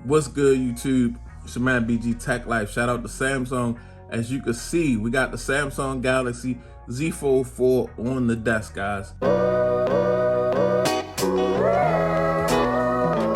What's good, YouTube? It's your man BG Tech Life. Shout out to Samsung. As you can see, we got the Samsung Galaxy Z Fold 4 on the desk, guys.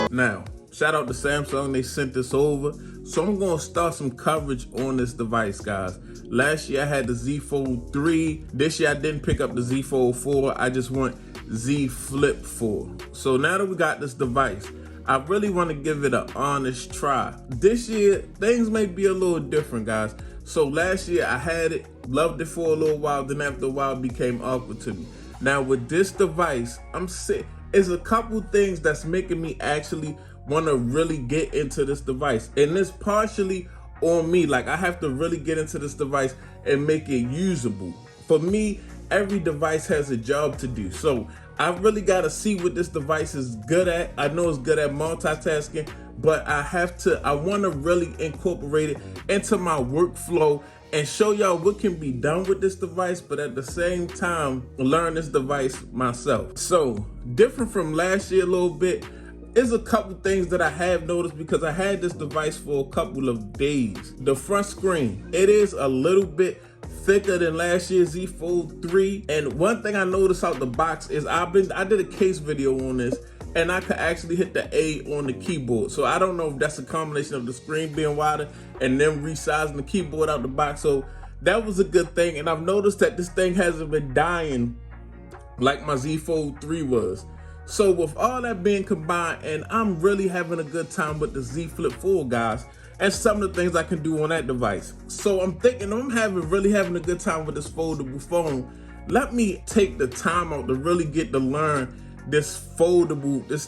Now, shout out to Samsung. They sent this over. So I'm going to start some coverage on this device, guys. Last year I had the Z Fold 3. This year I didn't pick up the Z Fold 4. I just went Z Flip 4. So now that we got this device, I really want to give it an honest try. This year, things may be a little different, guys. So last year I had it, loved it for a little while, then after a while it became awkward to me. Now with this device, I'm sick. It's a couple things that's making me actually want to really get into this device. And it's partially on me. Like, I have to really get into this device and make it usable. For me, every device has a job to do. So I really got to see what this device is good at. I know it's good at multitasking, but I want to really incorporate it into my workflow and show y'all what can be done with this device, but at the same time, learn this device myself. So different from last year a little bit, is a couple things that I have noticed because I had this device for a couple of days. The front screen, it is a little bit thicker than last year's Z Fold 3. And one thing I noticed out the box is I did a case video on this, and I could actually hit the A on the keyboard. So I don't know if that's a combination of the screen being wider and then resizing the keyboard out the box. So that was a good thing. And I've noticed that this thing hasn't been dying like my Z Fold 3 was. So with all that being combined, and I'm really having a good time with the Z Flip 4, guys, and some of the things I can do on that device. So I'm thinking I'm really having a good time with this foldable phone. Let me take the time out to really get to learn this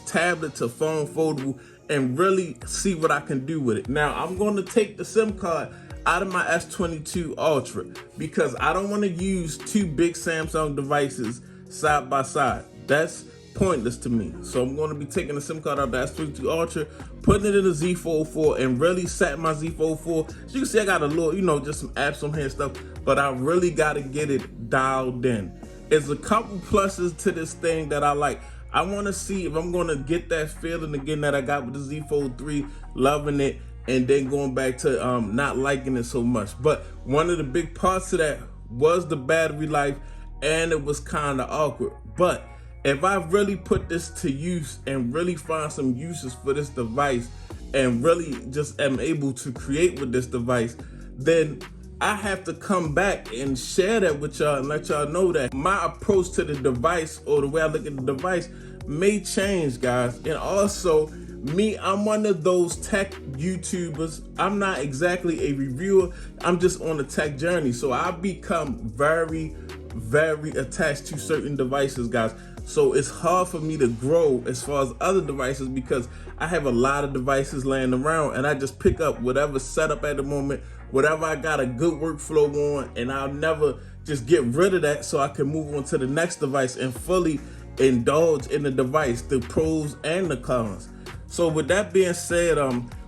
tablet to phone foldable and really see what I can do with it. Now, I'm going to take the SIM card out of my S22 Ultra because I don't want to use two big Samsung devices side by side. That's pointless to me. So I'm going to be taking the SIM card out of the S22 Ultra, putting it in the Z Fold 4 and really setting my Z Fold 4. As you can see, I got a little, just some apps on here and stuff, but I really got to get it dialed in. There's a couple pluses to this thing that I like. I want to see if I'm going to get that feeling again that I got with the Z Fold 3, loving it, and then going back to not liking it so much. But one of the big parts of that was the battery life, and it was kind of awkward. But if I really put this to use and really find some uses for this device and really just am able to create with this device, then I have to come back and share that with y'all and let y'all know that my approach to the device or the way I look at the device may change, guys. And also, I'm one of those tech YouTubers. I'm not exactly a reviewer. I'm just on a tech journey. So I've become very, very attached to certain devices, guys. So it's hard for me to grow as far as other devices because I have a lot of devices laying around and I just pick up whatever setup at the moment, whatever I got a good workflow on, and I'll never just get rid of that so I can move on to the next device and fully indulge in the device, the pros and the cons. So with that being said,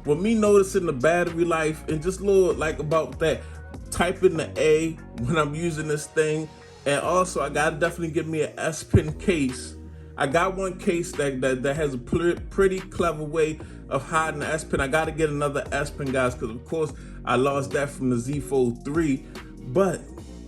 with me noticing the battery life and just a little like about that, typing the A when I'm using this thing. And also, I gotta definitely get me an S Pen case. I got one case that has a pretty clever way of hiding the S Pen. I gotta get another S Pen, guys, because of course I lost that from the Z Fold 3. But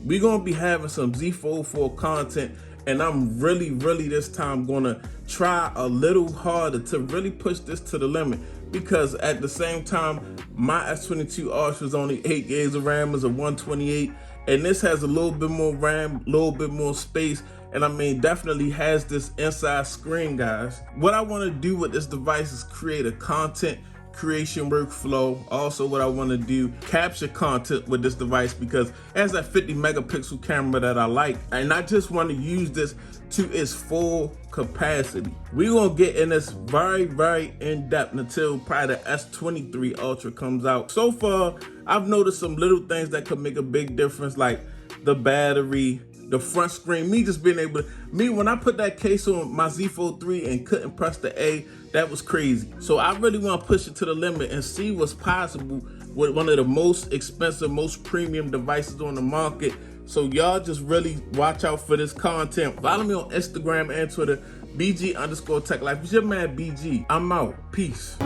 we're gonna be having some Z Fold 4 content, and I'm really this time gonna try a little harder to really push this to the limit. Because at the same time, my S22 Ultra is only 8 gigs of RAM, is a 128. And this has a little bit more RAM, a little bit more space, and I mean, definitely has this inside screen, guys. What I want to do with this device is create a content creation workflow. Also, what I want to do, capture content with this device because it has that 50 megapixel camera that I like, and I just want to use this to its full capacity. We're gonna get in this very in-depth until probably the S23 Ultra comes out. So far, I've noticed some little things that could make a big difference, like the battery, the front screen, me just being able to, when I put that case on my Z Fold 3 and couldn't press the A, that was crazy. So I really want to push it to the limit and see what's possible with one of the most expensive, most premium devices on the market. So y'all just really watch out for this content. Follow me on Instagram and Twitter, BG_TechLife. It's your man BG. I'm out. Peace.